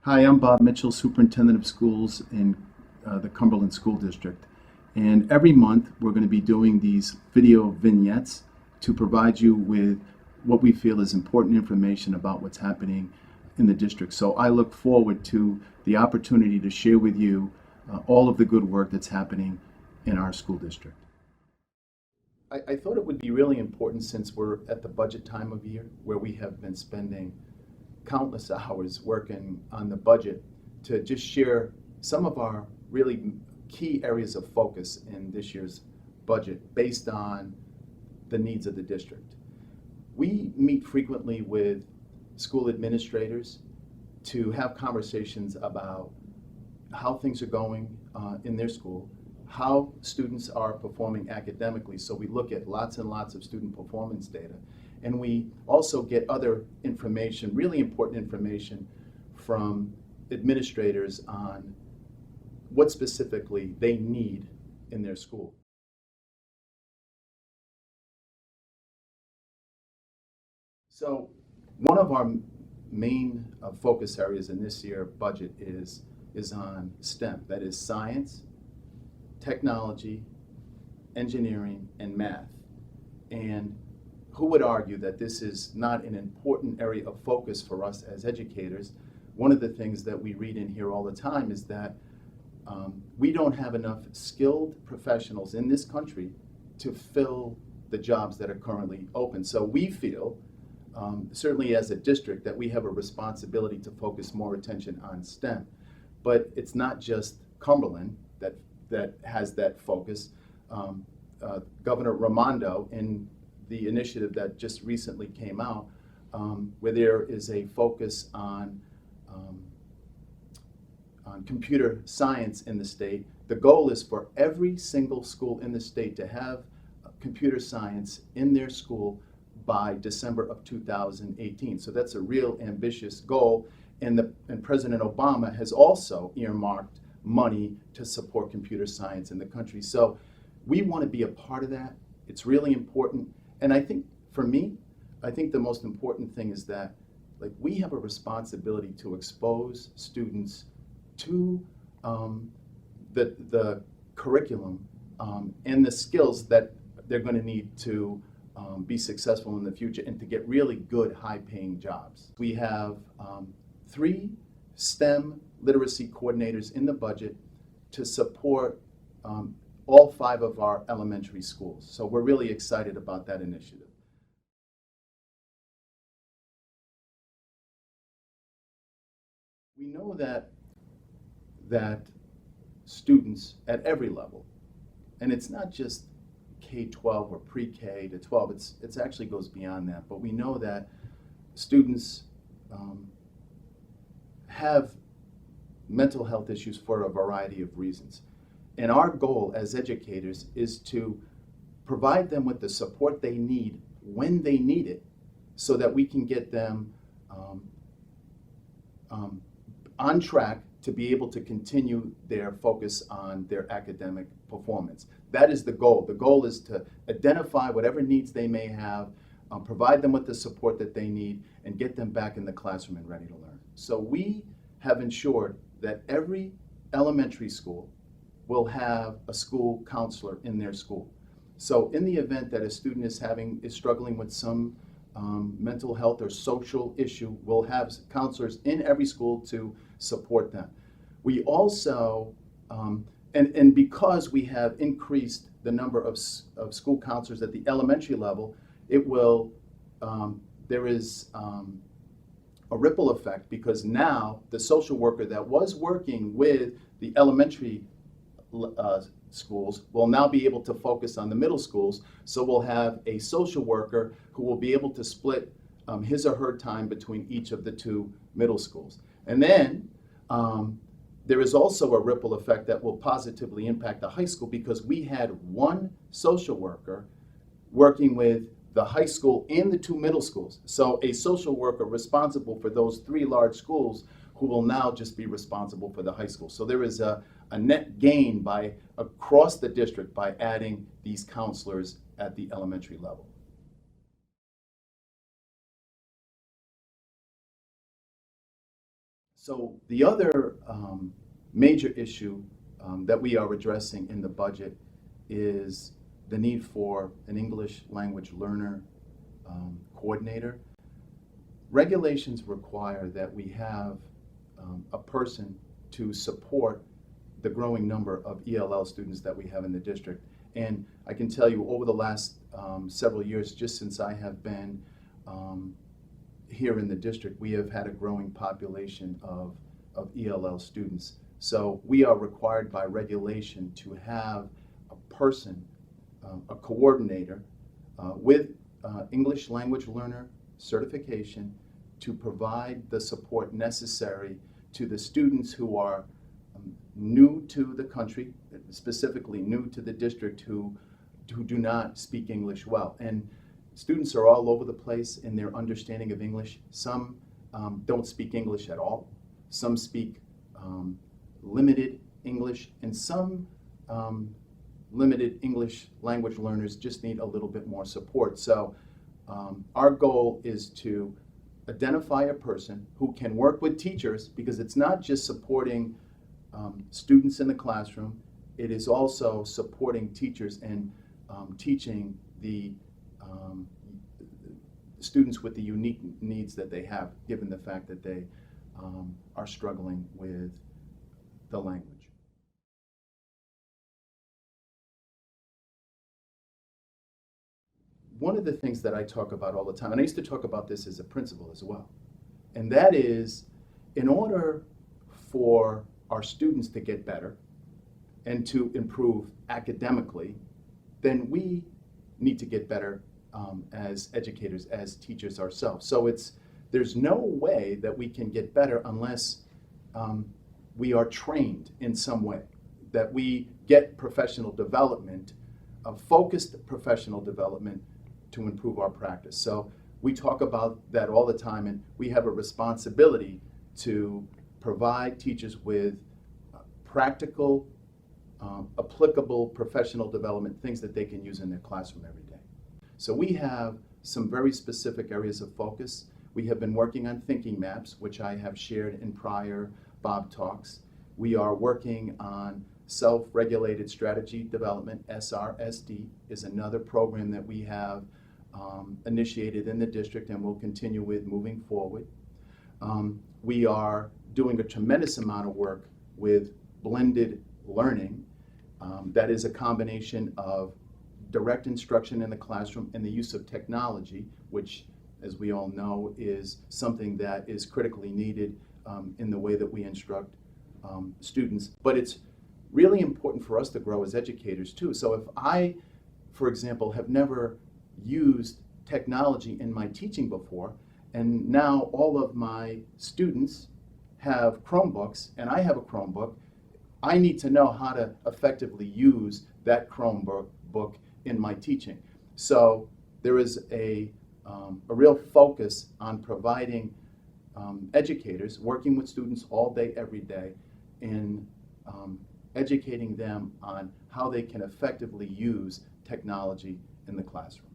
Hi, I'm Bob Mitchell, Superintendent of Schools in the Cumberland School District. And every month we're going to be doing these video vignettes to provide you with what we feel is important information about what's happening in the district. So I look forward to the opportunity to share with you all of the good work that's happening in our school district. I thought it would be really important, since we're at the budget time of year where we have been spending countless hours working on the budget, to just share some of our really key areas of focus in this year's budget based on the needs of the district. We meet frequently with school administrators to have conversations about how things are going in their school, how students are performing academically. So we look at lots and lots of student performance data. And we also get other information, really important information, from administrators on what specifically they need in their school. So one of our main focus areas in this year's budget is on STEM, that is science, technology, engineering, and math. And who would argue that this is not an important area of focus for us as educators? One of the things that we read in here all the time is that we don't have enough skilled professionals in this country to fill the jobs that are currently open. So we feel, certainly as a district, that we have a responsibility to focus more attention on STEM. But it's not just Cumberland that has that focus. Governor Raimondo, in the initiative that just recently came out, where there is a focus on computer science in the state. The goal is for every single school in the state to have computer science in their school by December of 2018. So that's a real ambitious goal. And President Obama has also earmarked money to support computer science in the country. So we want to be a part of that. It's really important. And I think, for me, I think the most important thing is that, like, we have a responsibility to expose students to the curriculum and the skills that they're going to need to be successful in the future and to get really good, high-paying jobs. We have 3 STEM literacy coordinators in the budget to support all 5 of our elementary schools. So we're really excited about that initiative. We know that students at every level, and it's not just K-12 or pre-K to 12, it actually goes beyond that, but we know that students have mental health issues for a variety of reasons. And our goal as educators is to provide them with the support they need when they need it, so that we can get them on track to be able to continue their focus on their academic performance. That is the goal. The goal is to identify whatever needs they may have, provide them with the support that they need, and get them back in the classroom and ready to learn. So we have ensured that every elementary school will have a school counselor in their school. So in the event that a student is struggling with some mental health or social issue, we'll have counselors in every school to support them. We also, and because we have increased the number of school counselors at the elementary level, it will, there is a ripple effect, because now the social worker that was working with the elementary schools will now be able to focus on the middle schools. So we'll have a social worker who will be able to split his or her time between each of the 2 middle schools. And then there is also a ripple effect that will positively impact the high school, because we had 1 social worker working with the high school and the 2 middle schools. So a social worker responsible for those 3 large schools, who will now just be responsible for the high school. So there is a net gain across the district by adding these counselors at the elementary level. So the other major issue that we are addressing in the budget is the need for an English language learner coordinator. Regulations require that we have a person to support the growing number of ELL students that we have in the district. And I can tell you over the last several years, just since I have been here in the district, we have had a growing population of ELL students. So we are required by regulation to have a person, a coordinator with English language learner certification to provide the support necessary to the students who are new to the country, specifically new to the district, who do not speak English well. And students are all over the place in their understanding of English. Some don't speak English at all. Some speak limited English, and some limited English language learners just need a little bit more support. So our goal is to identify a person who can work with teachers, because it's not just supporting students in the classroom, it is also supporting teachers and teaching the students with the unique needs that they have, given the fact that they are struggling with the language. One of the things that I talk about all the time, and I used to talk about this as a principal as well, and that is, in order for our students to get better and to improve academically, then we need to get better as educators, as teachers ourselves. So there's no way that we can get better unless we are trained in some way, that we get professional development, focused professional development to improve our practice. So we talk about that all the time, and we have a responsibility to provide teachers with practical, applicable professional development, things that they can use in their classroom every day. So we have some very specific areas of focus. We have been working on thinking maps, which I have shared in prior BobTalks. We are working on self-regulated strategy development. SRSD is another program that we have initiated in the district and will continue with moving forward. We are doing a tremendous amount of work with blended learning. That is a combination of direct instruction in the classroom and the use of technology, which, as we all know, is something that is critically needed in the way that we instruct students. But it's really important for us to grow as educators too. So if I, for example, have never used technology in my teaching before, and now all of my students have Chromebooks and I have a Chromebook, I need to know how to effectively use that Chromebook in my teaching. So there is a real focus on providing educators working with students all day, every day, in educating them on how they can effectively use technology in the classroom.